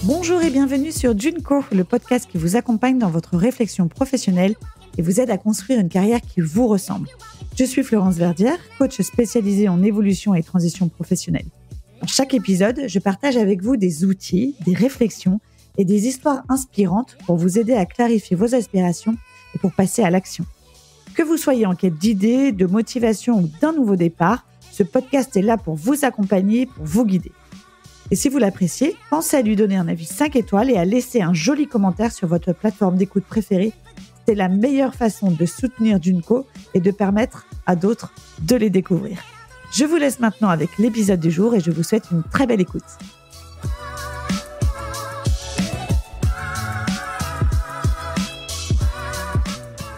Bonjour et bienvenue sur Junko, le podcast qui vous accompagne dans votre réflexion professionnelle et vous aide à construire une carrière qui vous ressemble. Je suis Florence Verdière, coach spécialisée en évolution et transition professionnelle. Dans chaque épisode, je partage avec vous des outils, des réflexions et des histoires inspirantes pour vous aider à clarifier vos aspirations et pour passer à l'action. Que vous soyez en quête d'idées, de motivation ou d'un nouveau départ, ce podcast est là pour vous accompagner, pour vous guider. Et si vous l'appréciez, pensez à lui donner un avis 5 étoiles et à laisser un joli commentaire sur votre plateforme d'écoute préférée. C'est la meilleure façon de soutenir Junko et de permettre à d'autres de les découvrir. Je vous laisse maintenant avec l'épisode du jour et je vous souhaite une très belle écoute.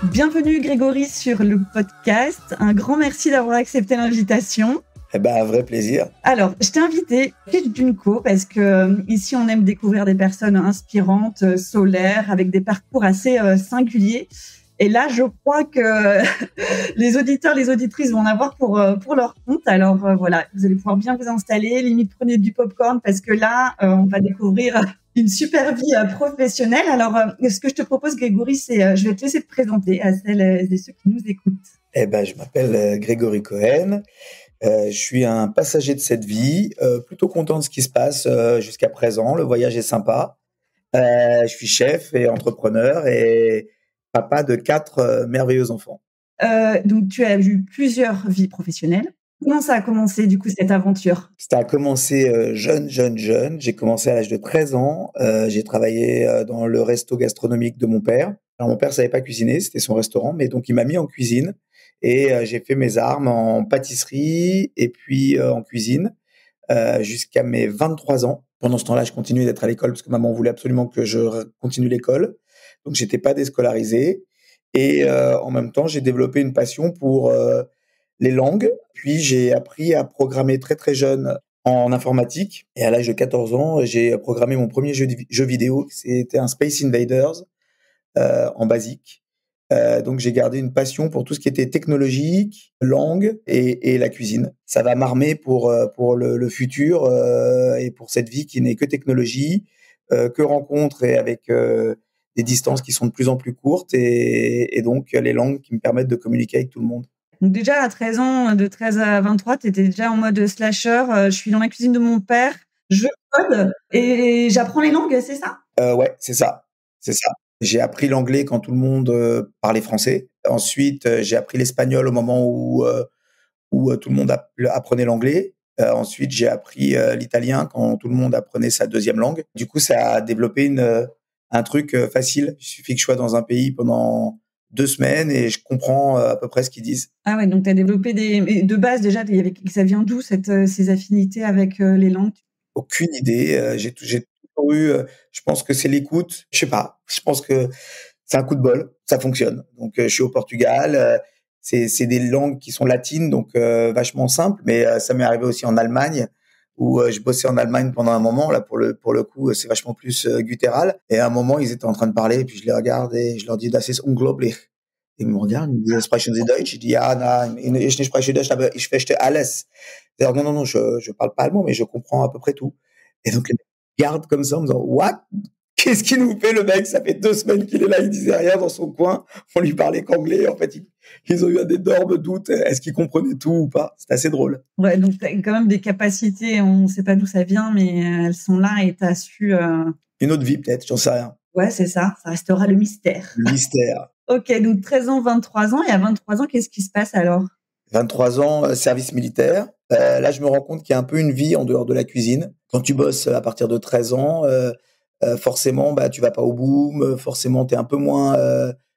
Bienvenue Grégory sur le podcast. Un grand merci d'avoir accepté l'invitation. Un vrai plaisir. Alors, je t'ai invité chez Junko parce que ici, on aime découvrir des personnes inspirantes, solaires, avec des parcours assez singuliers. Et là, je crois que les auditeurs, les auditrices vont en avoir pour leur compte. Alors voilà, vous allez pouvoir bien vous installer. Limite, prenez du popcorn parce que là, on va découvrir une super vie professionnelle. Alors, ce que je te propose, Grégory, c'est je vais te laisser te présenter à celles et ceux qui nous écoutent. Je m'appelle Grégory Cohen. Je suis un passager de cette vie, plutôt content de ce qui se passe jusqu'à présent. Le voyage est sympa. Je suis chef et entrepreneur et papa de 4 merveilleux enfants. Donc, tu as eu plusieurs vies professionnelles. Comment ça a commencé, du coup, cette aventure ? Ça a commencé jeune. J'ai commencé à l'âge de 13 ans. J'ai travaillé dans le resto gastronomique de mon père. Alors, mon père savait pas cuisiner, c'était son restaurant, mais donc il m'a mis en cuisine. Et j'ai fait mes armes en pâtisserie et puis en cuisine jusqu'à mes 23 ans. Pendant ce temps-là, je continuais d'être à l'école parce que maman voulait absolument que je continue l'école. Donc, j'étais pas déscolarisé. Et en même temps, j'ai développé une passion pour les langues. Puis, j'ai appris à programmer très, très jeune en informatique. Et à l'âge de 14 ans, j'ai programmé mon premier jeu vidéo. C'était un Space Invaders en basique. Donc j'ai gardé une passion pour tout ce qui était technologique, langue et la cuisine. Ça va m'armer pour le futur et pour cette vie qui n'est que technologie, que rencontres et avec des distances qui sont de plus en plus courtes et donc les langues qui me permettent de communiquer avec tout le monde. Donc déjà à 13 ans, de 13 à 23, tu étais déjà en mode slasher. Je suis dans la cuisine de mon père, je code et j'apprends les langues, c'est ça ? Ouais, c'est ça. J'ai appris l'anglais quand tout le monde parlait français. Ensuite, j'ai appris l'espagnol au moment où tout le monde apprenait l'anglais. Ensuite, j'ai appris l'italien quand tout le monde apprenait sa deuxième langue. Du coup, ça a développé un truc facile. Il suffit que je sois dans un pays pendant 2 semaines et je comprends à peu près ce qu'ils disent. Ah ouais, donc tu as développé de base déjà, ça vient d'où ces affinités avec les langues ? Aucune idée. J'ai toujours eu, je pense que c'est l'écoute. Je sais pas. Je pense que c'est un coup de bol. Ça fonctionne. Donc, je suis au Portugal. C'est des langues qui sont latines, donc vachement simples. Mais ça m'est arrivé aussi en Allemagne, où je bossais en Allemagne pendant un moment. Là, pour le coup, c'est vachement plus guttural. Et à un moment, ils étaient en train de parler, et puis je les regarde et je leur dis, das ist unglaublich. Ils me regardent, ils me disent, sprechen Sie Deutsch? Je dis, ja, nein, ich nicht spreche Deutsch, aber ich verstehe alles. C'est-à-dire, non, je parle pas allemand, mais je comprends à peu près tout. Et donc, les mecs regardent comme ça en me disant, what? Qu'est-ce qu'il nous fait, le mec? Ça fait 2 semaines qu'il est là, il disait rien dans son coin. On lui parlait qu'anglais. En fait, ils ont eu un énorme doute. Est-ce qu'ils comprenaient tout ou pas? C'est assez drôle. Ouais, donc t'as quand même des capacités, on ne sait pas d'où ça vient, mais elles sont là et t'as su... Une autre vie, peut-être, j'en sais rien. Ouais, c'est ça restera le mystère. Le mystère. Ok, donc 13 ans, 23 ans. Et à 23 ans, qu'est-ce qui se passe alors ? 23 ans, service militaire. Là, je me rends compte qu'il y a un peu une vie en dehors de la cuisine. Quand tu bosses à partir de 13 ans, forcément, tu vas pas au boom. Forcément, t'es un peu moins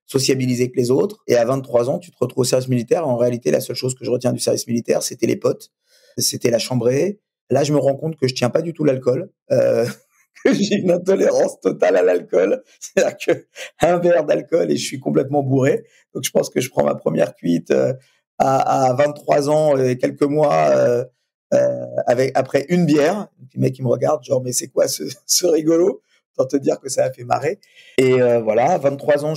sociabilisé que les autres. Et à 23 ans, tu te retrouves au service militaire. En réalité, la seule chose que je retiens du service militaire, c'était les potes. C'était la chambrée. Là, je me rends compte que je tiens pas du tout l'alcool. Que j'ai une intolérance totale à l'alcool. C'est-à-dire que un verre d'alcool et je suis complètement bourré. Donc, je pense que je prends ma première cuite à 23 ans et quelques mois après une bière. Le mec, il me regarde, genre, mais c'est quoi ce rigolo? Pour te dire que ça a fait marrer. Et voilà, 23 ans,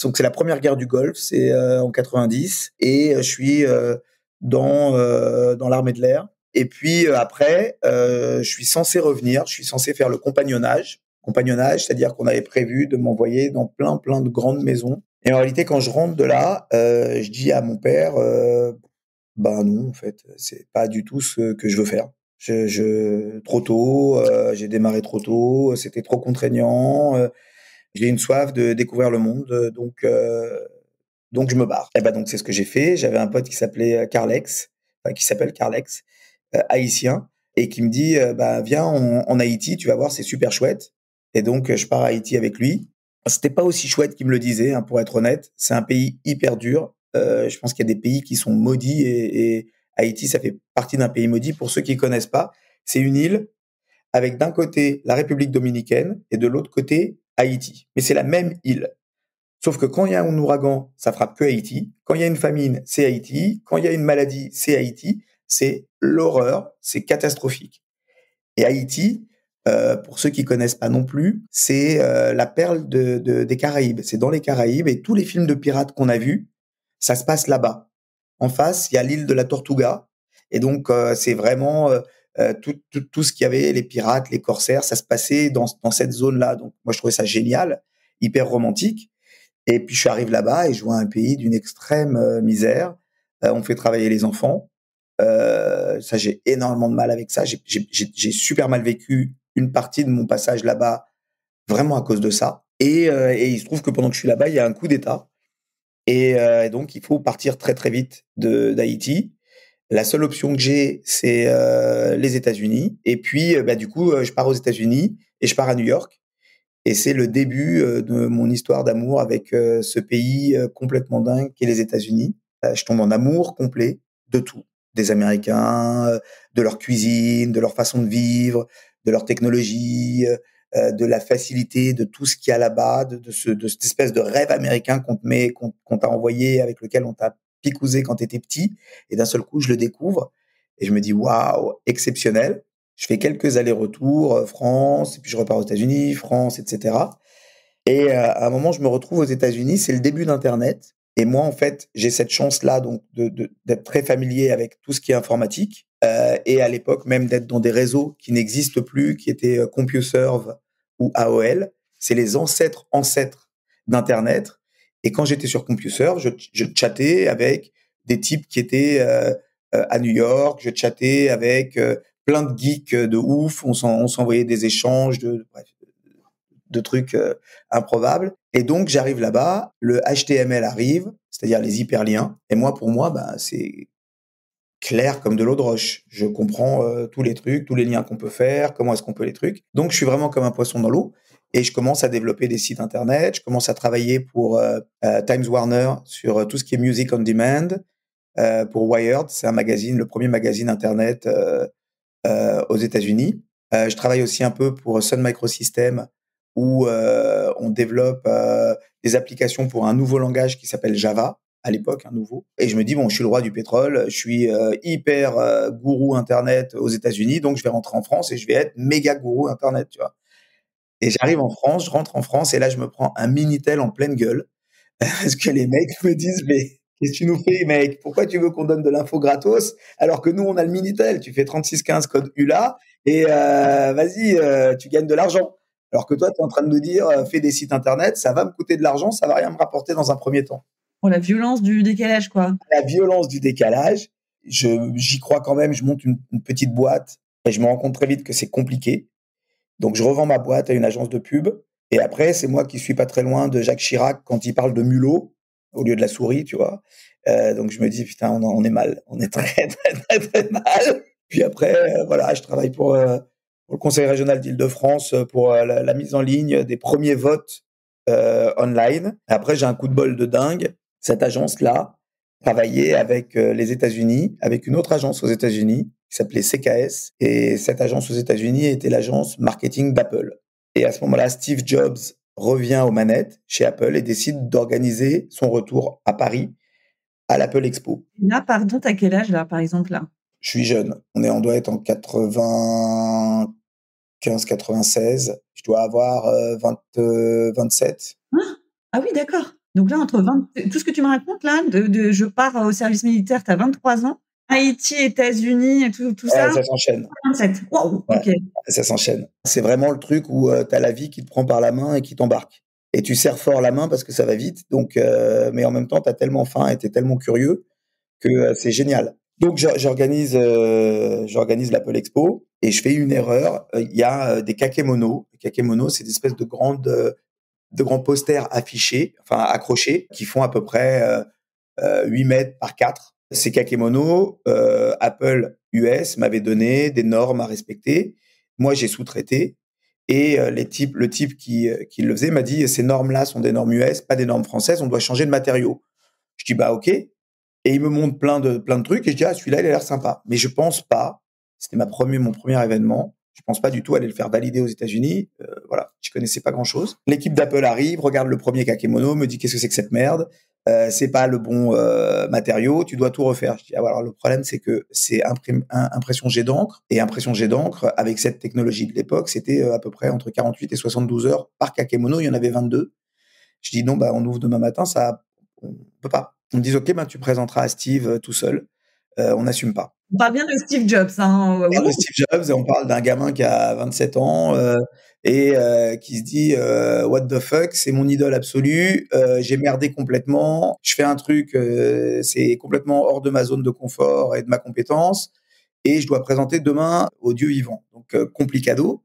donc c'est la première guerre du Golfe, c'est en 90, et je suis dans l'armée de l'air. Et puis après, je suis censé revenir, je suis censé faire le compagnonnage. Compagnonnage, c'est-à-dire qu'on avait prévu de m'envoyer dans plein de grandes maisons. Et en réalité, quand je rentre de là, je dis à mon père, ben non, en fait, c'est pas du tout ce que je veux faire. Trop tôt, j'ai démarré trop tôt, c'était trop contraignant. J'ai une soif de découvrir le monde, donc je me barre. Et ben donc c'est ce que j'ai fait. J'avais un pote qui s'appelait Carlex, qui s'appelle Carlex, haïtien, et qui me dit bah viens en Haïti, tu vas voir, c'est super chouette. Et donc je pars à Haïti avec lui. C'était pas aussi chouette qu'il me le disait, hein, pour être honnête. C'est un pays hyper dur. Je pense qu'il y a des pays qui sont maudits et Haïti, ça fait partie d'un pays maudit. Pour ceux qui connaissent pas, c'est une île avec d'un côté la République dominicaine et de l'autre côté Haïti. Mais c'est la même île. Sauf que quand il y a un ouragan, ça frappe que Haïti. Quand il y a une famine, c'est Haïti. Quand il y a une maladie, c'est Haïti. C'est l'horreur, c'est catastrophique. Et Haïti, pour ceux qui connaissent pas non plus, c'est la perle des Caraïbes. C'est dans les Caraïbes et tous les films de pirates qu'on a vus, ça se passe là-bas. En face, il y a l'île de la Tortuga. Et donc, c'est vraiment tout ce qu'il y avait, les pirates, les corsaires, ça se passait dans cette zone-là. Donc, moi, je trouvais ça génial, hyper romantique. Et puis, je arrive là-bas et je vois un pays d'une extrême misère. On fait travailler les enfants. Ça, j'ai énormément de mal avec ça. J'ai super mal vécu une partie de mon passage là-bas, vraiment à cause de ça. Et il se trouve que pendant que je suis là-bas, il y a un coup d'État. Et donc, il faut partir très, très vite d'Haïti. La seule option que j'ai, c'est les États-Unis. Et puis, du coup, je pars aux États-Unis et je pars à New York. Et c'est le début de mon histoire d'amour avec ce pays complètement dingue qu'est les États-Unis. Je tombe en amour complet de tout. Des Américains, de leur cuisine, de leur façon de vivre, de leur technologie, de la facilité, de tout ce qu'il y a là-bas, de cette espèce de rêve américain qu'on t'a envoyé, avec lequel on t'a picousé quand tu étais petit. Et d'un seul coup, je le découvre et je me dis waouh, exceptionnel. Je fais quelques allers-retours, France, et puis je repars aux États-Unis, France, etc. Et à un moment, je me retrouve aux États-Unis, c'est le début d'Internet. Et moi, en fait, j'ai cette chance-là donc d'être très familier avec tout ce qui est informatique. Et à l'époque, même d'être dans des réseaux qui n'existent plus, qui étaient CompuServe ou AOL. C'est les ancêtres d'Internet. Et quand j'étais sur CompuServe, je chattais avec des types qui étaient à New York. Je chattais avec plein de geeks de ouf. On s'envoyait des échanges bref, de trucs improbables. Et donc, j'arrive là-bas, le HTML arrive, c'est-à-dire les hyperliens. Et moi, pour moi, c'est clair comme de l'eau de roche. Je comprends tous les trucs, tous les liens qu'on peut faire, comment est-ce qu'on peut les trucs. Donc, je suis vraiment comme un poisson dans l'eau. Et je commence à développer des sites internet. Je commence à travailler pour Times Warner sur tout ce qui est music on demand. Pour Wired, c'est un magazine, le premier magazine internet aux États-Unis. Je travaille aussi un peu pour Sun Microsystems où on développe des applications pour un nouveau langage qui s'appelle Java, à l'époque, un nouveau. Et je me dis, bon, je suis le roi du pétrole, je suis hyper gourou Internet aux États-Unis, donc je vais rentrer en France et je vais être méga gourou Internet, tu vois. Et j'arrive en France, je rentre en France et là, je me prends un Minitel en pleine gueule parce que les mecs me disent, mais qu'est-ce que tu nous fais, mec? Pourquoi tu veux qu'on donne de l'info gratos alors que nous, on a le Minitel? Tu fais 3615 code ULA et vas-y, tu gagnes de l'argent. Alors que toi, tu es en train de nous dire, fais des sites internet, ça va me coûter de l'argent, ça va rien me rapporter dans un premier temps. Pour la violence du décalage, quoi. La violence du décalage, j'y crois quand même, je monte une petite boîte et je me rends compte très vite que c'est compliqué. Donc, je revends ma boîte à une agence de pub. Et après, c'est moi qui suis pas très loin de Jacques Chirac quand il parle de mulot au lieu de la souris, tu vois. Donc, je me dis, putain, on est mal. On est très, très, très, très mal. Puis après, voilà, je travaille pour le Conseil régional d'Île-de-France pour la mise en ligne des premiers votes online. Et après, j'ai un coup de bol de dingue. Cette agence-là travaillait avec les États-Unis, avec une autre agence aux États-Unis qui s'appelait CKS. Et cette agence aux États-Unis était l'agence marketing d'Apple. Et à ce moment-là, Steve Jobs revient aux manettes chez Apple et décide d'organiser son retour à Paris à l'Apple Expo. Là, pardon, t'as quel âge, là, par exemple, là? Je suis jeune. On doit être en 95-96. Je dois avoir 27. Ah oui, d'accord. Donc là, tout ce que tu me racontes, là, je pars au service militaire, tu as 23 ans, Haïti, États-Unis, tout Ouais, ça, ça s'enchaîne. 27. Waouh, Ouais, ok. ça s'enchaîne. C'est vraiment le truc où tu as la vie qui te prend par la main et qui t'embarque. Et tu serres fort la main parce que ça va vite. Donc, mais en même temps, tu as tellement faim et tu es tellement curieux que c'est génial. Donc, j'organise l'Apple Expo et je fais une erreur. Il y a des kakémonos. Les kakémonos, c'est des espèces de grands posters affichés, enfin accrochés, qui font à peu près 8 mètres par 4. Ces kakémonos, Apple US m'avait donné des normes à respecter. Moi, j'ai sous-traité. Et le type qui le faisait m'a dit, ces normes-là sont des normes US, pas des normes françaises, on doit changer de matériaux. Je dis, bah ok. Et il me montre plein de trucs et je dis, ah, celui-là, il a l'air sympa. Mais je pense pas, c'était mon premier événement, je pense pas du tout aller le faire valider aux États-Unis. Voilà, je connaissais pas grand-chose. L'équipe d'Apple arrive, regarde le premier kakémono, me dit, qu'est-ce que c'est que cette merde? C'est pas le bon matériau, tu dois tout refaire. Je dis, ah, voilà, alors le problème, c'est que c'est impression jet d'encre. Et impression jet d'encre, avec cette technologie de l'époque, c'était à peu près entre 48 et 72 heures par kakémono, il y en avait 22. Je dis, non, bah, on ouvre demain matin, on peut pas. On me dit, ok, bah, tu présenteras à Steve tout seul. On n'assume pas. On parle bien de Steve Jobs, hein. On parle de Steve Jobs et on parle d'un gamin qui a 27 ans et qui se dit what the fuck, c'est mon idole absolue, j'ai merdé complètement, je fais un truc, c'est complètement hors de ma zone de confort et de ma compétence et je dois présenter demain au Dieu vivant. Donc complicado.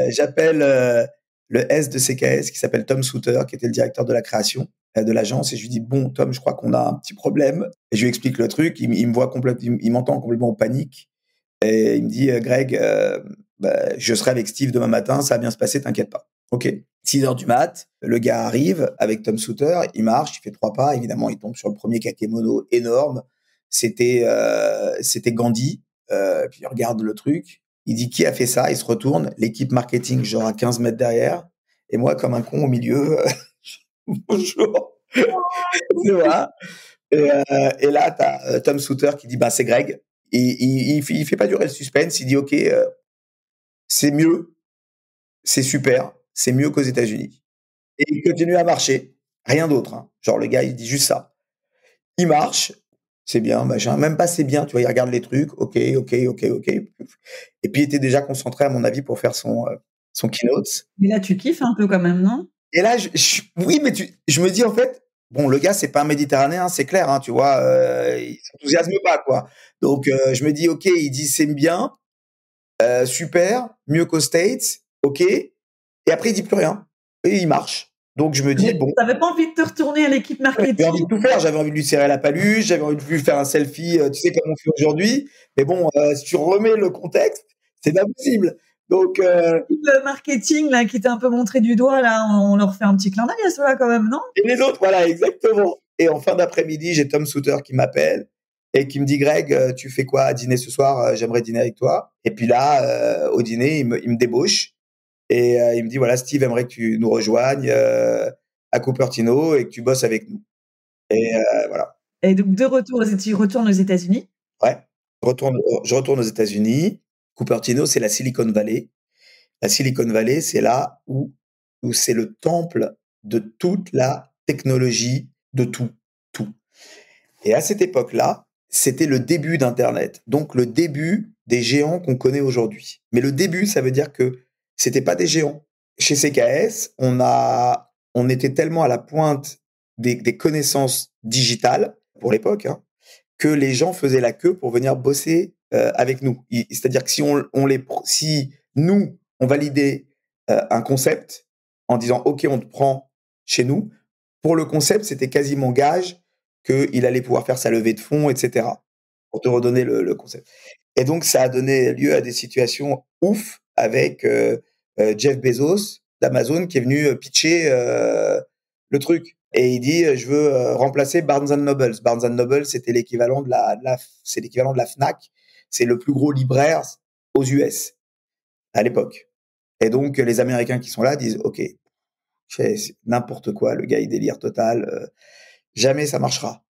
J'appelle le S de CKS qui s'appelle Tom Souter, qui était le directeur de la création de l'agence, et je lui dis, bon, Tom, je crois qu'on a un petit problème. Et je lui explique le truc, il me voit complètement, il m'entend complètement en panique, et il me dit, Greg, bah, je serai avec Steve demain matin, ça va bien se passer, t'inquiète pas. Ok. 6 heures du mat, le gars arrive avec Tom Souter, il marche, il fait 3 pas, évidemment, il tombe sur le premier kakémono énorme. C'était Gandhi, puis il regarde le truc, il dit, qui a fait ça? Il se retourne, l'équipe marketing, genre à 15 mètres derrière, et moi, comme un con au milieu, bonjour. Tu vois. Et là, tu as Tom Souter qui dit, bah, c'est Greg. Et il fait pas durer le suspense, il dit, ok, c'est mieux, c'est super, c'est mieux qu'aux États-Unis. Et il continue à marcher, rien d'autre. Hein. Genre, le gars, il dit juste ça. Il marche, c'est bien, machin. Même pas c'est bien, tu vois, il regarde les trucs, ok. Et puis, il était déjà concentré, à mon avis, pour faire son keynote. Mais là, tu kiffes un peu quand même, non? Et là, oui, mais je me dis, en fait, bon, le gars, c'est pas un Méditerranéen, c'est clair, hein, tu vois, il s'enthousiasme pas, quoi. Donc, je me dis, ok, il dit, c'est bien, super, mieux qu'aux States, ok. Et après, il dit plus rien. Et il marche. Donc, je me dis, bon. T'avais pas envie de te retourner à l'équipe marketing? J'avais envie de tout faire. J'avais envie de lui serrer la paluche. J'avais envie de lui faire un selfie, tu sais, comme on fait aujourd'hui. Mais bon, si tu remets le contexte, c'est pas possible. Donc, le marketing, là, qui t'a un peu montré du doigt, là, on leur fait un petit clin d'œil à ceux-là, quand même, non? et les autres, voilà, exactement. Et en fin d'après-midi, j'ai Tom Souter qui m'appelle et qui me dit, Greg, tu fais quoi à dîner ce soir? J'aimerais dîner avec toi. Et puis là, au dîner, il me débauche. Et il me dit, voilà, Steve aimerait que tu nous rejoignes à Cupertino et que tu bosses avec nous. Et voilà. Et donc, tu retournes aux États-Unis? Ouais. Je retourne aux États-Unis. Cupertino, c'est la Silicon Valley. La Silicon Valley, c'est là où c'est le temple de toute la technologie, de tout, tout. Et à cette époque-là, c'était le début d'Internet. Donc, le début des géants qu'on connaît aujourd'hui. Mais le début, ça veut dire que c'était pas des géants. Chez CKS, on était tellement à la pointe des connaissances digitales, pour l'époque, hein, que les gens faisaient la queue pour venir bosser avec nous. C'est-à-dire que si nous, on validait un concept en disant, OK, on te prend chez nous, pour le concept, c'était quasiment gage qu'il allait pouvoir faire sa levée de fonds, etc., pour te redonner le concept. Et donc, ça a donné lieu à des situations ouf avec Jeff Bezos d'Amazon qui est venu pitcher le truc. Et il dit, je veux remplacer Barnes Noble. Barnes Noble, c'était l'équivalent c'est l'équivalent de la Fnac. C'est le plus gros libraire aux US à l'époque. Et donc, les Américains qui sont là disent, OK, c'est n'importe quoi, le gars, il délire total. Jamais ça marchera.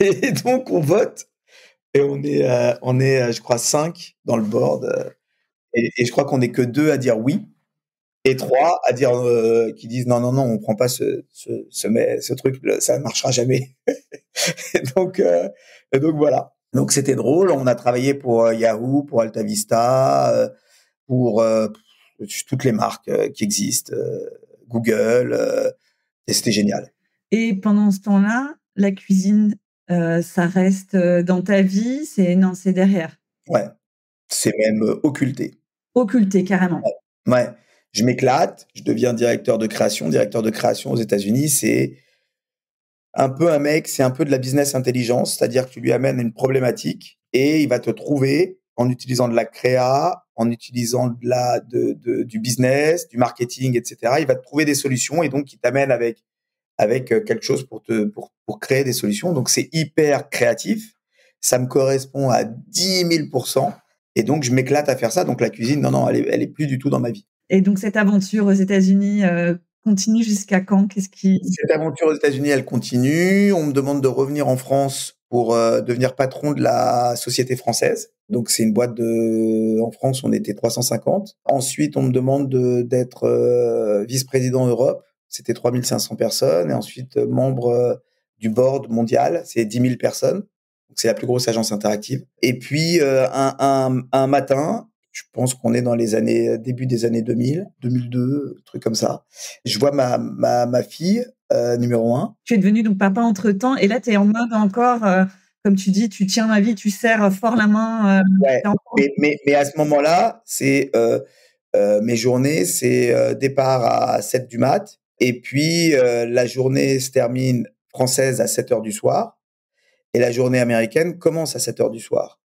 Et donc, on vote et on est, je crois, 5 dans le board. Et je crois qu'on n'est que 2 à dire oui et 3 à dire qui disent non, non, non, on prend pas ce truc, ça ne marchera jamais. Et donc, voilà. Donc, c'était drôle. On a travaillé pour Yahoo, pour AltaVista, pour toutes les marques qui existent, Google, et c'était génial. Et pendant ce temps-là, la cuisine, ça reste dans ta vie, c'est derrière, Ouais, c'est même occulté. occulté carrément. Ouais, je m'éclate, je deviens directeur de création. Directeur de création aux États-Unis, c'est un peu un mec, c'est un peu de la business intelligence, c'est-à-dire que tu lui amènes une problématique et il va te trouver en utilisant de la créa, en utilisant du business, du marketing, etc. Il va te trouver des solutions et donc il t'amène avec quelque chose pour créer des solutions. Donc c'est hyper créatif, ça me correspond à 10 000%. Et donc je m'éclate à faire ça. Donc la cuisine, non, non, elle est plus du tout dans ma vie. Et donc cette aventure aux États-Unis continue jusqu'à quand? Cette aventure aux États-Unis, elle continue. On me demande de revenir en France pour devenir patron de la société française. Donc c'est une boîte en France, on était 350. Ensuite, on me demande d'être vice-président Europe. C'était 3500 personnes. Et ensuite, membre du board mondial, c'est 10 000 personnes. Donc c'est la plus grosse agence interactive. Et puis un matin, je pense qu'on est dans les années début des années 2000, 2002, truc comme ça. Je vois ma fille numéro 1. Tu es devenu donc papa entre-temps et là tu es en mode encore comme tu dis, tu tiens la vie, tu serres fort la main. Ouais. Mais à ce moment-là, c'est mes journées, c'est départ à 7 du mat et puis la journée se termine française à 7 heures du soir et la journée américaine commence à 7 heures du soir.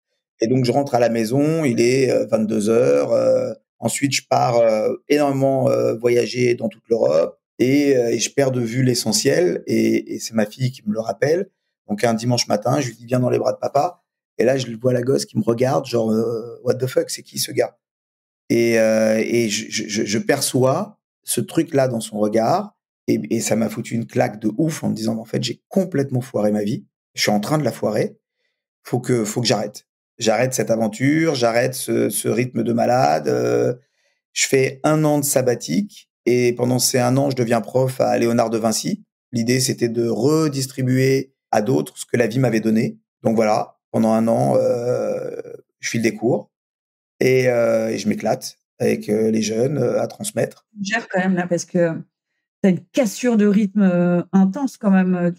Et donc je rentre à la maison, il est 22 heures. Ensuite, je pars énormément voyager dans toute l'Europe et je perds de vue l'essentiel. Et c'est ma fille qui me le rappelle. Donc un dimanche matin, je lui dis viens dans les bras de papa. Et là, je vois la gosse qui me regarde, genre what the fuck, c'est qui ce gars? Et je perçois ce truc-là dans son regard. Et ça m'a foutu une claque de ouf en me disant, en fait, j'ai complètement foiré ma vie. Je suis en train de la foirer. Faut que j'arrête. J'arrête cette aventure, j'arrête ce rythme de malade. Je fais 1 an de sabbatique et pendant ces 1 an, je deviens prof à Léonard de Vinci. L'idée, c'était de redistribuer à d'autres ce que la vie m'avait donné. Donc voilà, pendant 1 an, je file des cours et je m'éclate avec les jeunes à transmettre. Tu gères quand même là parce que tu as une cassure de rythme intense quand même.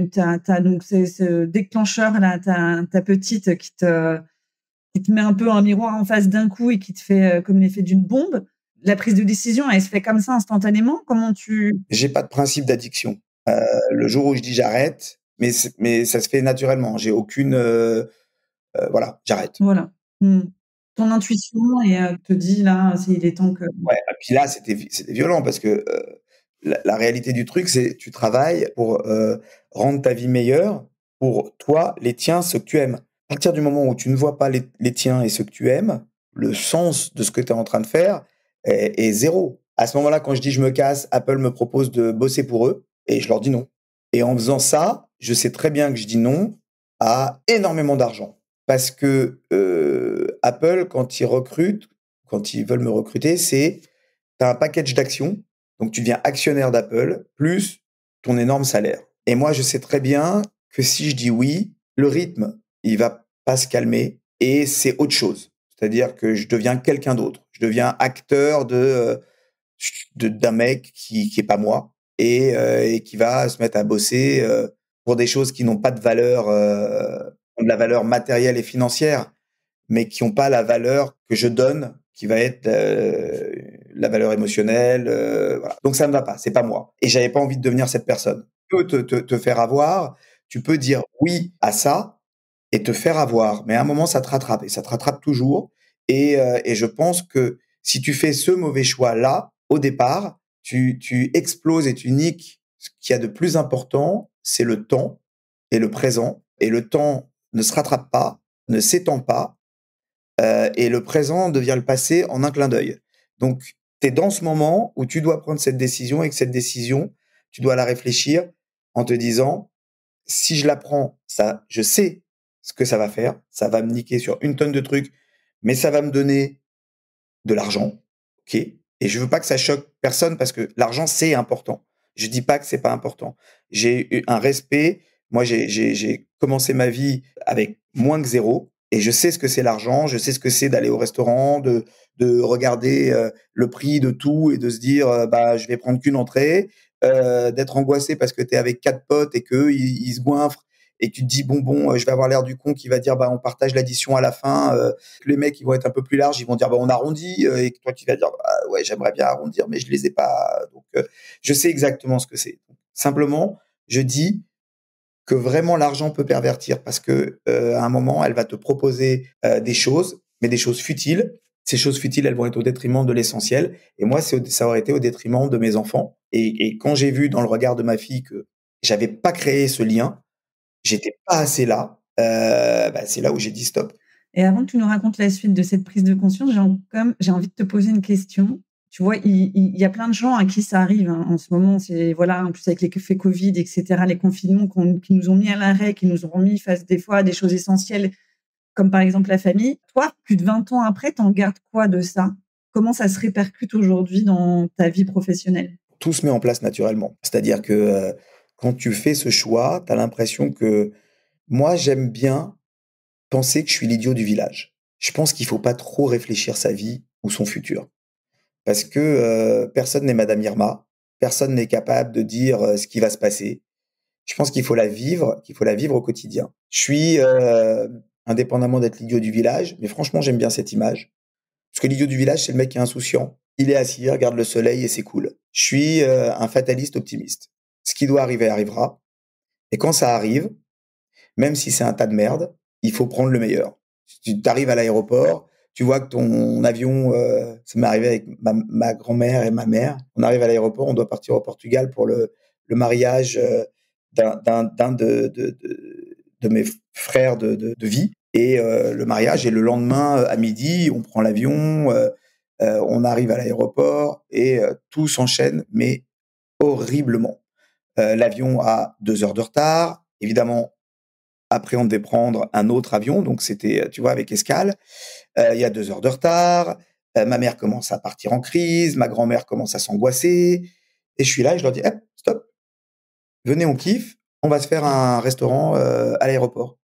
T'as donc ce déclencheur là, ta petite qui te met un peu un miroir en face d'un coup et qui te fait comme l'effet d'une bombe. La prise de décision, elle se fait comme ça instantanément. Comment tu... J'ai pas de principe d'addiction. Le jour où je dis j'arrête, mais ça se fait naturellement. J'ai aucune voilà, j'arrête. Voilà. Ton intuition et te dit là, il est temps que... Ouais, et puis là, c'était violent parce que la réalité du truc, c'est tu travailles pour rendre ta vie meilleure pour toi, les tiens, ceux que tu aimes. À partir du moment où tu ne vois pas les tiens et ceux que tu aimes, le sens de ce que tu es en train de faire est zéro. À ce moment-là, quand je dis je me casse, Apple me propose de bosser pour eux et je leur dis non. Et en faisant ça, je sais très bien que je dis non à énormément d'argent. Parce que Apple, quand ils recrutent, quand ils veulent me recruter, c'est tu as un package d'actions, donc tu deviens actionnaire d'Apple, plus ton énorme salaire. Et moi, je sais très bien que si je dis oui, le rythme, il va pas se calmer et c'est autre chose. C'est-à-dire que je deviens quelqu'un d'autre. Je deviens acteur d'un mec qui est pas moi et qui va se mettre à bosser pour des choses qui n'ont pas de valeur, de la valeur matérielle et financière, mais qui n'ont pas la valeur que je donne, qui va être la valeur émotionnelle. Voilà. Donc ça ne va pas, c'est pas moi. Et j'avais pas envie de devenir cette personne. Tu peux te faire avoir, tu peux dire oui à ça et te faire avoir, mais à un moment ça te rattrape et ça te rattrape toujours. Et je pense que si tu fais ce mauvais choix là au départ, tu exploses et tu niques ce qu'il y a de plus important, c'est le temps et le présent. Et le temps ne se rattrape pas, ne s'étend pas. Et le présent devient le passé en un clin d'œil. Donc, tu es dans ce moment où tu dois prendre cette décision et que cette décision, tu dois la réfléchir en te disant, si je la prends, ça, je sais ce que ça va faire. Ça va me niquer sur une tonne de trucs, mais ça va me donner de l'argent. OK? Et je veux pas que ça choque personne parce que l'argent, c'est important. Je dis pas que c'est pas important. J'ai eu un respect. Moi, j'ai commencé ma vie avec moins que zéro et je sais ce que c'est l'argent. Je sais ce que c'est d'aller au restaurant, de regarder le prix de tout et de se dire, bah, je vais prendre qu'une entrée, d'être angoissé parce que tu es avec 4 potes et qu'eux, ils se goinfrent et tu te dis, bon, je vais avoir l'air du con qui va dire, bah, on partage l'addition à la fin. Les mecs, ils vont être un peu plus larges, ils vont dire, bah, on arrondit. Et toi, tu vas dire, bah, ouais, j'aimerais bien arrondir, mais je les ai pas. Donc, je sais exactement ce que c'est. Simplement, je dis que vraiment l'argent peut pervertir parce que à un moment, elle va te proposer des choses, mais des choses futiles. Ces choses futiles, elles vont être au détriment de l'essentiel. Et moi, ça aurait été au détriment de mes enfants. Et quand j'ai vu dans le regard de ma fille que j'avais pas créé ce lien, j'étais pas assez là, bah, c'est là où j'ai dit stop. Et avant que tu nous racontes la suite de cette prise de conscience, j'ai envie de te poser une question. Tu vois, il y a plein de gens à qui ça arrive en ce moment. C'est voilà, en plus avec les faits Covid, etc., les confinements qui nous ont mis à l'arrêt, qui nous ont remis face des fois à des choses essentielles, comme par exemple la famille. Toi, plus de 20 ans après, t'en gardes quoi de ça? Comment ça se répercute aujourd'hui dans ta vie professionnelle? Tout se met en place naturellement. C'est-à-dire que quand tu fais ce choix, tu as l'impression que moi, j'aime bien penser que je suis l'idiot du village. Je pense qu'il faut pas trop réfléchir sa vie ou son futur. Parce que personne n'est Madame Irma, personne n'est capable de dire ce qui va se passer. Je pense qu'il faut la vivre au quotidien. Je suis, indépendamment d'être l'idiot du village, mais franchement, j'aime bien cette image. Parce que l'idiot du village, c'est le mec qui est insouciant. Il est assis, il regarde le soleil et c'est cool. Je suis un fataliste optimiste. Ce qui doit arriver arrivera. Et quand ça arrive, même si c'est un tas de merde, il faut prendre le meilleur. Si tu arrives à l'aéroport, tu vois que ton avion, ça m'est arrivé avec ma grand-mère et ma mère. On arrive à l'aéroport, on doit partir au Portugal pour le mariage d'un de mes frères de vie. Et le mariage est le lendemain à midi, on prend l'avion, on arrive à l'aéroport et tout s'enchaîne, mais horriblement. L'avion a 2 heures de retard. Évidemment, après, on devait prendre un autre avion, donc c'était, tu vois, avec escale. Il y a 2 heures de retard. Ma mère commence à partir en crise, ma grand-mère commence à s'angoisser. Et je suis là et je leur dis, hop, stop, venez, on kiffe, on va se faire un restaurant à l'aéroport.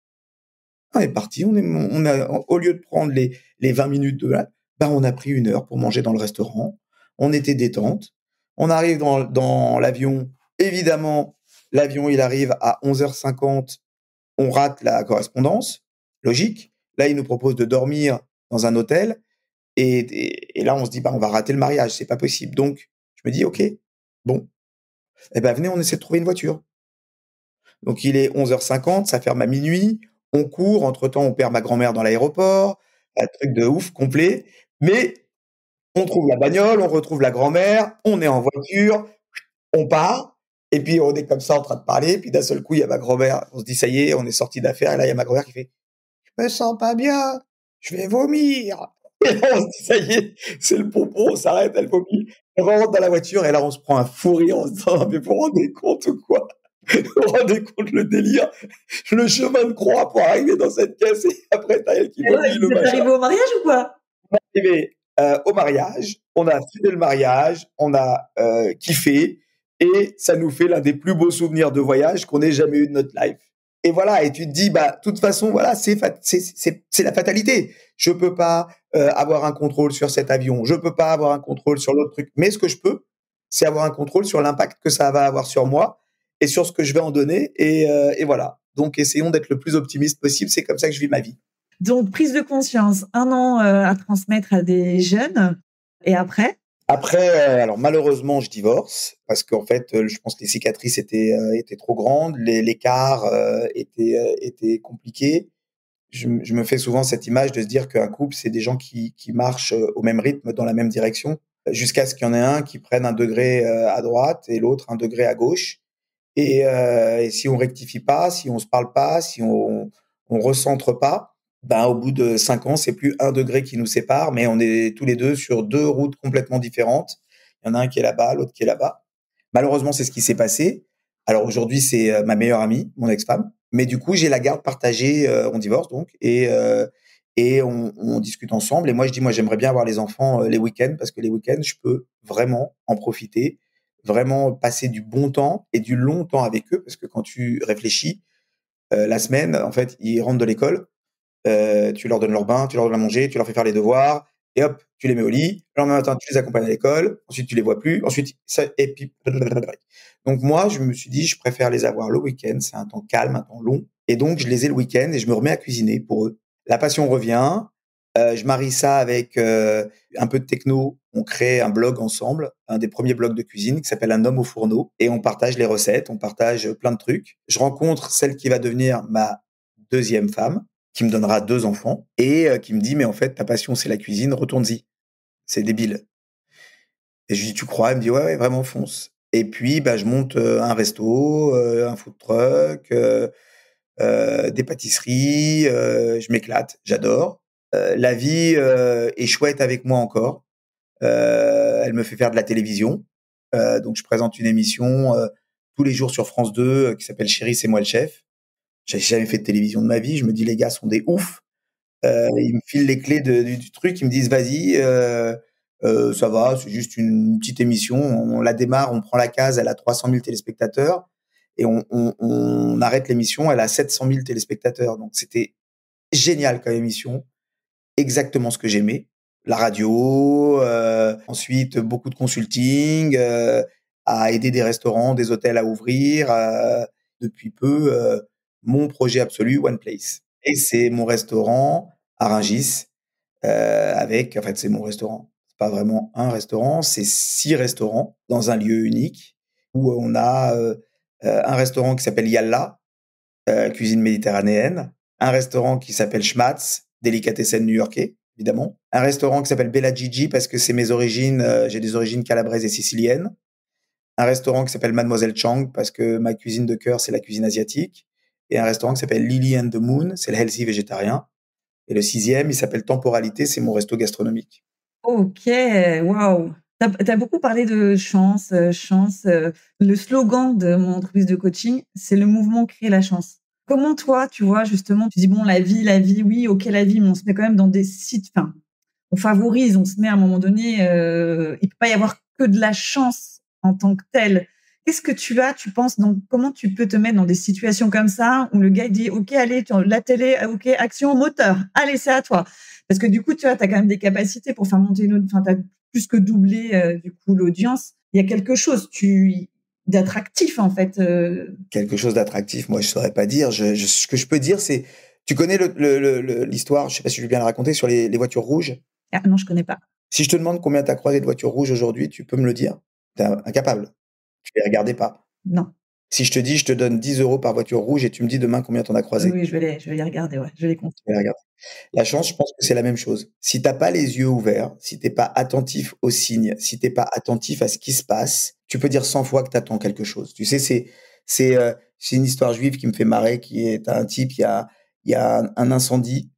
On est parti, au lieu de prendre les 20 minutes de là, bah, on a pris 1 heure pour manger dans le restaurant. On était détente. On arrive dans l'avion. Évidemment, l'avion, il arrive à 11h50. On rate la correspondance. Logique. Là, il nous propose de dormir dans un hôtel. Et là, on se dit, bah, on va rater le mariage. C'est pas possible. Donc, je me dis, OK, bon. Eh ben, venez, on essaie de trouver une voiture. Donc il est 11h50, ça ferme à minuit. On court, entre-temps, on perd ma grand-mère dans l'aéroport, un truc de ouf complet. Mais on trouve la bagnole, on retrouve la grand-mère, on est en voiture, on part. Et puis on est comme ça en train de parler. Puis d'un seul coup, il y a ma grand-mère. On se dit ça y est, on est sorti d'affaire. Et là, il y a ma grand-mère qui fait, je me sens pas bien, je vais vomir. Et là, on se dit ça y est, c'est le pompon, on s'arrête, elle vomit. On rentre dans la voiture et là, on se prend un fou rire en se disant, mais vous vous rendez compte ou quoi? Vous vous rendez compte le délire? Le chemin de croix pour arriver dans cette caisse et après, t'as elle qui vomit le Vous êtes machin. arrivé au mariage ou quoi? On est arrivé au mariage, on a fêté le mariage, on a kiffé et ça nous fait l'un des plus beaux souvenirs de voyage qu'on ait jamais eu de notre life. Et voilà, et tu te dis, bah, de toute façon, voilà, c'est la fatalité. Je peux pas avoir un contrôle sur cet avion, je peux pas avoir un contrôle sur l'autre truc, mais ce que je peux, c'est avoir un contrôle sur l'impact que ça va avoir sur moi et sur ce que je vais en donner. Et voilà. Donc, essayons d'être le plus optimiste possible. C'est comme ça que je vis ma vie. Donc, prise de conscience, 1 an à transmettre à des jeunes. Et après? Après, alors malheureusement, je divorce parce qu'en fait, je pense que les cicatrices étaient trop grandes, l'écart était compliqué. Je me fais souvent cette image de se dire qu'un couple, c'est des gens qui marchent au même rythme, dans la même direction, jusqu'à ce qu'il y en ait un qui prenne un degré à droite et l'autre un degré à gauche. Et si on rectifie pas, si on se parle pas, si on recentre pas, ben au bout de 5 ans, c'est plus 1 degré qui nous sépare, mais on est tous les deux sur 2 routes complètement différentes. Il y en a un qui est là-bas, l'autre qui est là-bas. Malheureusement, c'est ce qui s'est passé. Alors aujourd'hui, c'est ma meilleure amie, mon ex-femme. Mais du coup, j'ai la garde partagée. On divorce donc et on discute ensemble. Et moi, je dis, moi, j'aimerais bien avoir les enfants les week-ends parce que les week-ends, je peux vraiment en profiter, vraiment passer du bon temps et du long temps avec eux parce que quand tu réfléchis, la semaine, en fait, ils rentrent de l'école. Tu leur donnes leur bain, tu leur donnes à manger, tu leur fais faire les devoirs, et hop, tu les mets au lit. Le lendemain matin, tu les accompagnes à l'école. Ensuite, tu les vois plus. Ensuite, ça, et puis. Donc moi, je me suis dit, je préfère les avoir le week-end. C'est un temps calme, un temps long. Et donc, je les ai le week-end et je me remets à cuisiner pour eux. La passion revient. Je marie ça avec un peu de techno. On crée un blog ensemble, un des premiers blogs de cuisine qui s'appelle Un homme au fourneau. Et on partage les recettes, on partage plein de trucs. Je rencontre celle qui va devenir ma deuxième femme, qui me donnera 2 enfants et qui me dit: «Mais en fait, ta passion, c'est la cuisine, retourne-y. C'est débile». Et je lui dis: «Tu crois?» Elle me dit: «Ouais, ouais, vraiment, fonce». Et puis, bah, je monte, un resto, un food truck, des pâtisseries, je m'éclate, j'adore. La vie, est chouette avec moi encore. Elle me fait faire de la télévision. Donc je présente une émission, tous les jours sur France 2, qui s'appelle Chérie, c'est moi le chef. J'avais jamais fait de télévision de ma vie. Je me dis: «Les gars sont des oufs». Ils me filent les clés du truc, ils me disent: «Vas-y, ça va, c'est juste une petite émission, on la démarre, on prend la case, elle a 300 000 téléspectateurs et on arrête l'émission, elle a 700 000 téléspectateurs». Donc c'était génial comme émission, exactement ce que j'aimais. La radio, ensuite beaucoup de consulting, à aider des restaurants, des hôtels à ouvrir, depuis peu, mon projet absolu, One Place. Et c'est mon restaurant à Rungis, avec en fait, c'est mon restaurant. C'est pas vraiment un restaurant, c'est 6 restaurants dans un lieu unique où on a, un restaurant qui s'appelle Yalla, cuisine méditerranéenne, un restaurant qui s'appelle Schmatz, délicatessen new-yorkais, évidemment, un restaurant qui s'appelle Bella Gigi parce que c'est mes origines, j'ai des origines calabraises et siciliennes, un restaurant qui s'appelle Mademoiselle Chang parce que ma cuisine de cœur, c'est la cuisine asiatique et un restaurant qui s'appelle Lily and the Moon, c'est le healthy végétarien et le 6e, il s'appelle Temporalité, c'est mon resto gastronomique. OK, waouh! Tu as beaucoup parlé de chance, chance, le slogan de mon entreprise de coaching, c'est: «Le mouvement crée la chance». Comment toi, tu vois, justement, tu dis: «Bon, la vie, oui, OK, la vie», mais on se met quand même dans des sites enfin, on favorise, on se met à un moment donné, il peut pas y avoir que de la chance en tant que telle. Qu'est-ce que tu penses donc comment tu peux te mettre dans des situations comme ça où le gars il dit: «OK, allez, la télé, OK, action, moteur, allez, c'est à toi». Parce que du coup, tu vois, tu as quand même des capacités pour faire monter une enfin, tu as plus que doublé, du coup, l'audience. Il y a quelque chose d'attractif, en fait, Quelque chose d'attractif, moi, je saurais pas dire. Ce que je peux dire, c'est, tu connais l'histoire, je sais pas si je vais bien la raconter, sur les voitures rouges? ah non, je connais pas. Si je te demande combien tu as croisé de voitures rouges aujourd'hui, tu peux me le dire? Tu es incapable. Tu les regardais pas. Non. Si je te dis: «Je te donne 10 € par voiture rouge» et tu me dis demain combien tu en as Oui, croisé? oui, je vais les regarder, ouais, je vais les compter. Tu les regardes. La chance, je pense que c'est la même chose. Si tu as pas les yeux ouverts, si tu es pas attentif aux signes, si tu es pas attentif à ce qui se passe, tu peux dire 100 fois que tu attends quelque chose. Tu sais, c'est une histoire juive qui me fait marrer, qui est un type, il y a un incendie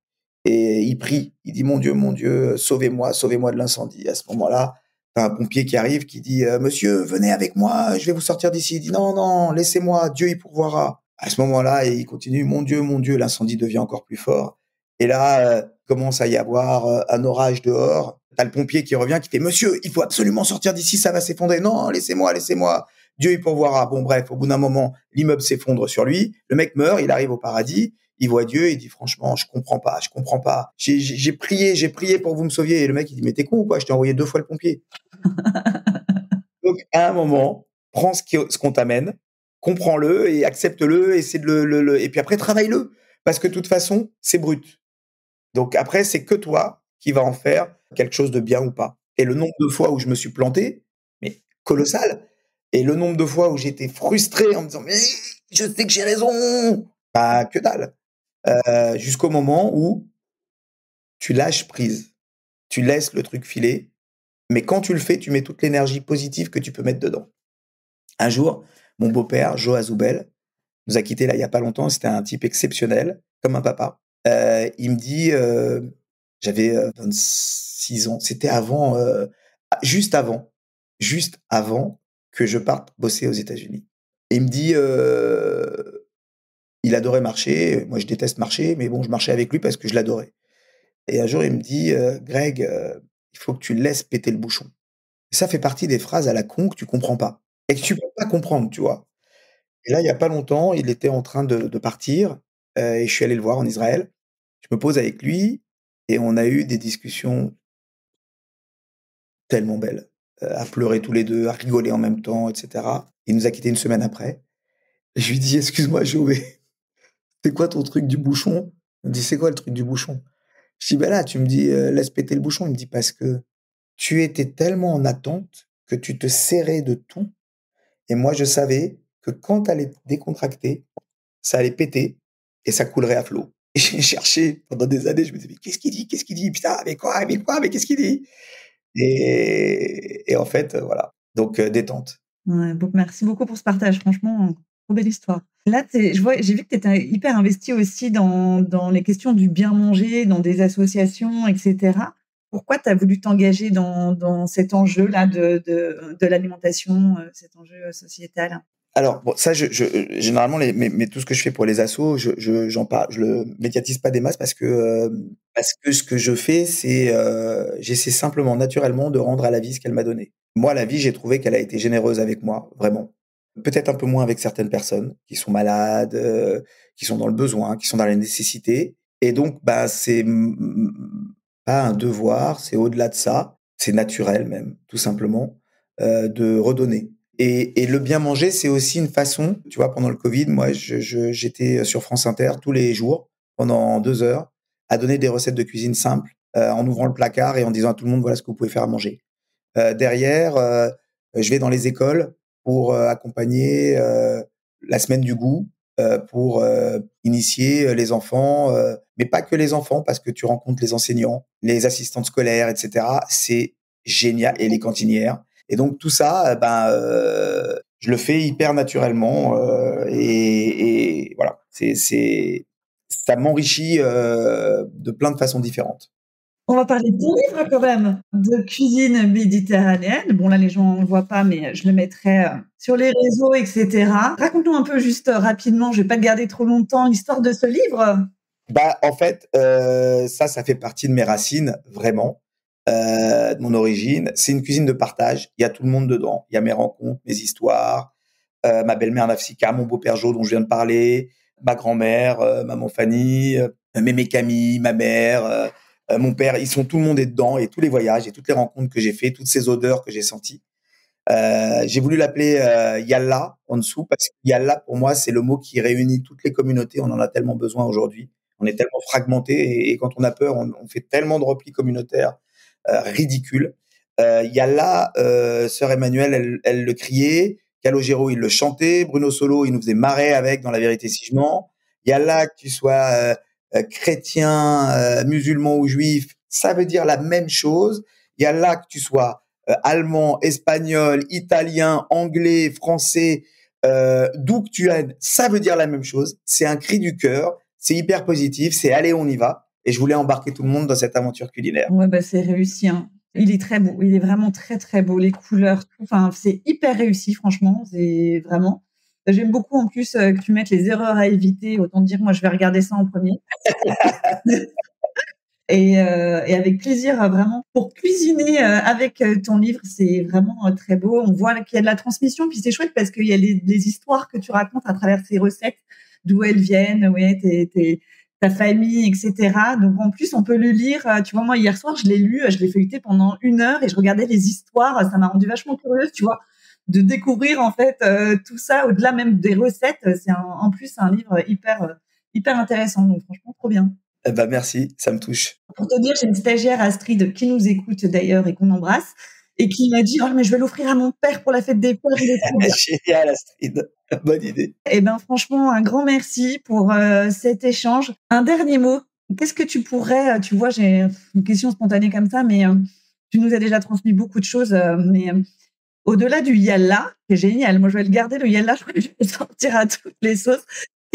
et il prie. Il dit: mon Dieu, sauvez-moi, sauvez-moi de l'incendie». À ce moment-là, tu as un pompier qui arrive qui dit: «Monsieur, venez avec moi, je vais vous sortir d'ici». Il dit: «Non, non, laissez-moi, Dieu y pourvoira». À ce moment-là, il continue: mon Dieu», l'incendie devient encore plus fort. Et là, commence à y avoir, un orage dehors. Tu as le pompier qui revient, qui fait: «Monsieur, il faut absolument sortir d'ici, ça va s'effondrer». «Non, laissez-moi, laissez-moi, Dieu y pourvoira». Bon bref, au bout d'un moment, l'immeuble s'effondre sur lui. Le mec meurt, il arrive au paradis, il voit Dieu, il dit: «Franchement, je comprends pas, je comprends pas. J'ai prié pour que vous me sauviez». Et le mec, il dit: «Mais tu es con ou quoi? Je t'ai envoyé 2 fois le pompier». Donc à un moment, prends ce qu'on t'amène, comprends-le et accepte-le, essaie de le et puis après travaille-le. Parce que de toute façon, c'est brut. Donc après, c'est que toi qui vas en faire quelque chose de bien ou pas. Et le nombre de fois où je me suis planté, mais colossal. Et le nombre de fois où j'étais frustré en me disant: «Mais je sais que j'ai raison!» Bah, que dalle. Jusqu'au moment où tu lâches prise. Tu laisses le truc filer, mais quand tu le fais, tu mets toute l'énergie positive que tu peux mettre dedans. Un jour, mon beau-père, Joe Azoubel, nous a quittés là, il y a pas longtemps. C'était un type exceptionnel, comme un papa. Il me dit, j'avais 26 ans. C'était avant, juste avant que je parte bosser aux États-Unis. Et il me dit, il adorait marcher. Moi, je déteste marcher, mais bon, je marchais avec lui parce que je l'adorais. Et un jour, il me dit, «Greg, il faut que tu laisses péter le bouchon». Ça fait partie des phrases à la con que tu comprends pas et que tu peux pas comprendre, tu vois? Et là, il y a pas longtemps, il était en train de partir, et je suis allé le voir en Israël. Je me pose avec lui et on a eu des discussions tellement belles, à pleurer tous les 2, à rigoler en même temps et cetera. Il nous a quittés une semaine après. Et je lui dis: «Excuse-moi Joé, c'est quoi ton truc du bouchon?» Il me dit: «C'est quoi le truc du bouchon?» Je dis: «Bah là, tu me dis, laisse péter le bouchon». Il me dit: «Parce que tu étais tellement en attente que tu te serrais de tout et moi je savais que quand tu allais te décontracter, ça allait péter et ça coulerait à flot». Et j'ai cherché pendant des années, je me disais: «Mais qu'est-ce qu'il dit? Qu'est-ce qu'il dit? Putain, mais quoi? Mais quoi? Mais qu'est-ce qu'il dit?» Et en fait, voilà, donc détente. Ouais, donc merci beaucoup pour ce partage. Franchement, trop belle histoire. Là, j'ai vu que tu étais hyper investi aussi dans les questions du bien manger, dans des associations, et cetera. Pourquoi tu as voulu t'engager dans cet enjeu-là de l'alimentation, cet enjeu, sociétal? Alors bon, ça, généralement, mais tout ce que je fais pour les assos, j'en parle, je le médiatise pas des masses parce que ce que je fais, c'est, j'essaie simplement, naturellement, de rendre à la vie ce qu'elle m'a donné. Moi, la vie, j'ai trouvé qu'elle a été généreuse avec moi, vraiment. Peut-être un peu moins avec certaines personnes qui sont malades, qui sont dans le besoin, qui sont dans la nécessité. Et donc, bah, c'est pas un devoir, c'est au-delà de ça, c'est naturel même, tout simplement, de redonner. Et le bien manger, c'est aussi une façon, tu vois, pendant le Covid, moi, j'étais sur France Inter tous les jours, pendant 2 heures, à donner des recettes de cuisine simples, en ouvrant le placard et en disant à tout le monde: «Voilà ce que vous pouvez faire à manger». Derrière, je vais dans les écoles pour, accompagner, la semaine du goût, pour, initier, les enfants, mais pas que les enfants, parce que tu rencontres les enseignants, les assistantes scolaires et cetera. C'est génial et les cantinières et donc tout ça, je le fais hyper naturellement, et voilà. C'est ça m'enrichit, de plein de façons différentes. On va parler de ton livre quand même, de cuisine méditerranéenne. Bon là, les gens ne le voient pas, mais je le mettrai, sur les réseaux et cetera. Raconte-nous un peu juste, rapidement, je vais pas te garder trop longtemps, l'histoire de ce livre. Bah, en fait, ça fait partie de mes racines, vraiment, de mon origine. C'est une cuisine de partage. Il y a tout le monde dedans. Il y a mes rencontres, mes histoires, ma belle-mère Nafsika, mon beau-père Jo dont je viens de parler, ma grand-mère, maman Fanny, mémé Camille, ma mère, mon père. Ils sont tout le monde est dedans et tous les voyages et toutes les rencontres que j'ai fait, toutes ces odeurs que j'ai senties. J'ai voulu l'appeler, Yalla en dessous parce que Yalla pour moi c'est le mot qui réunit toutes les communautés. On en a tellement besoin aujourd'hui. On est tellement fragmentés et quand on a peur, on fait tellement de replis communautaires ridicules. Yalla, sœur Emmanuelle, elle le criait. Calogero, il le chantait. Bruno Solo, il nous faisait marrer avec dans La Vérité si je mens. Yalla, que tu sois chrétien, musulman ou juif, ça veut dire la même chose. Yalla, que tu sois allemand, espagnol, italien, anglais, français, d'où que tu aides, ça veut dire la même chose. C'est un cri du cœur, c'est hyper positif, c'est allez, on y va. Et je voulais embarquer tout le monde dans cette aventure culinaire. Ouais, bah, c'est réussi, hein. Il est très beau, il est vraiment très, très beau, les couleurs, tout, enfin, c'est hyper réussi franchement, c'est vraiment. J'aime beaucoup en plus, que tu mettes les erreurs à éviter, autant dire moi je vais regarder ça en premier. Et avec plaisir, vraiment pour cuisiner, avec, ton livre, c'est vraiment, très beau. On voit qu'il y a de la transmission, puis c'est chouette parce qu'il y a les histoires que tu racontes à travers ces recettes, d'où elles viennent, ouais, tes ta famille et cetera. Donc en plus, on peut le lire, tu vois? Moi, hier soir, je l'ai lu, je l'ai feuilleté pendant 1 heure et je regardais les histoires. Ça m'a rendue vachement curieuse, tu vois? De découvrir en fait, tout ça au-delà même des recettes. C'est en plus un livre hyper intéressant. Donc franchement, trop bien. Eh ben, merci, ça me touche. Pour te dire, j'ai une stagiaire, Astrid, qui nous écoute d'ailleurs et qu'on embrasse, et qui m'a dit: «Oh mais je vais l'offrir à mon père pour la fête des pères, il est trop bien». Génial, Astrid. Bonne idée. Eh ben, franchement, un grand merci pour, cet échange. Un dernier mot, qu'est-ce que tu pourrais, tu vois, j'ai une question spontanée comme ça, mais, tu nous as déjà transmis beaucoup de choses, mais, au-delà du yalla, qui est génial, moi je vais le garder le yalla, je crois que je vais le sortir à toutes les sauces.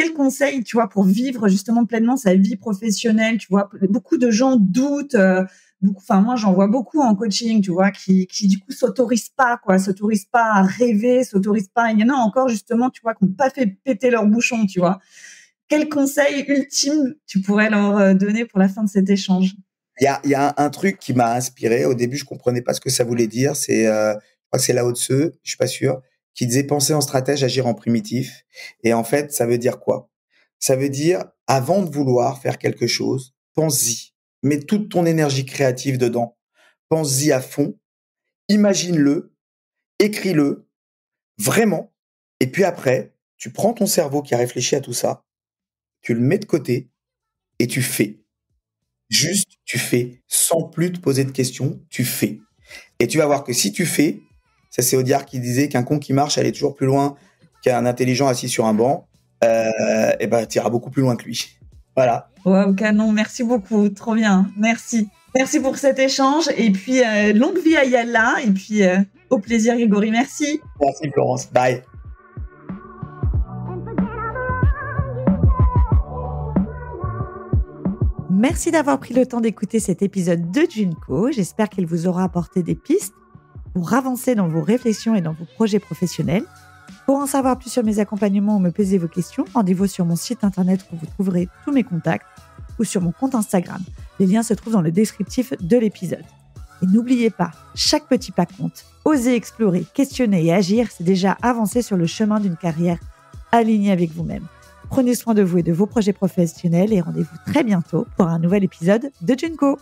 quel conseil, tu vois, pour vivre justement pleinement sa vie professionnelle, tu vois, beaucoup de gens doutent, moi j'en vois beaucoup en coaching, tu vois, qui du coup s'autorisent pas à rêver, s'autorisent pas. Il y en a encore justement, tu vois, qui n'ont pas fait péter leur bouchon, tu vois. Quel conseil ultime tu pourrais leur donner pour la fin de cet échange? Il y a un truc qui m'a inspiré. Au début, je comprenais pas ce que ça voulait dire. Je crois que c'est Lao Tzu, je suis pas sûr, qui disait penser en stratège, agir en primitif. Et en fait, ça veut dire quoi? Ça veut dire, avant de vouloir faire quelque chose, pense-y. Mets toute ton énergie créative dedans. Pense-y à fond. Imagine-le. Écris-le. Vraiment. Et puis après, tu prends ton cerveau qui a réfléchi à tout ça, tu le mets de côté et tu fais. Juste, tu fais, sans plus te poser de questions, tu fais. Et tu vas voir que si tu fais, ça c'est Audiard qui disait qu'un con qui marche allait toujours plus loin qu'un intelligent assis sur un banc, et ben tu iras beaucoup plus loin que lui. Voilà. Wow, canon, merci beaucoup, trop bien, merci. Merci pour cet échange et puis longue vie à Yalla et puis au plaisir Grégory, merci. Merci Florence, bye. Merci d'avoir pris le temps d'écouter cet épisode de Junko. J'espère qu'il vous aura apporté des pistes pour avancer dans vos réflexions et dans vos projets professionnels. Pour en savoir plus sur mes accompagnements ou me poser vos questions, rendez-vous sur mon site internet où vous trouverez tous mes contacts ou sur mon compte Instagram. Les liens se trouvent dans le descriptif de l'épisode. Et n'oubliez pas, chaque petit pas compte. Osez explorer, questionner et agir, c'est déjà avancer sur le chemin d'une carrière alignée avec vous-même. Prenez soin de vous et de vos projets professionnels et rendez-vous très bientôt pour un nouvel épisode de Junko.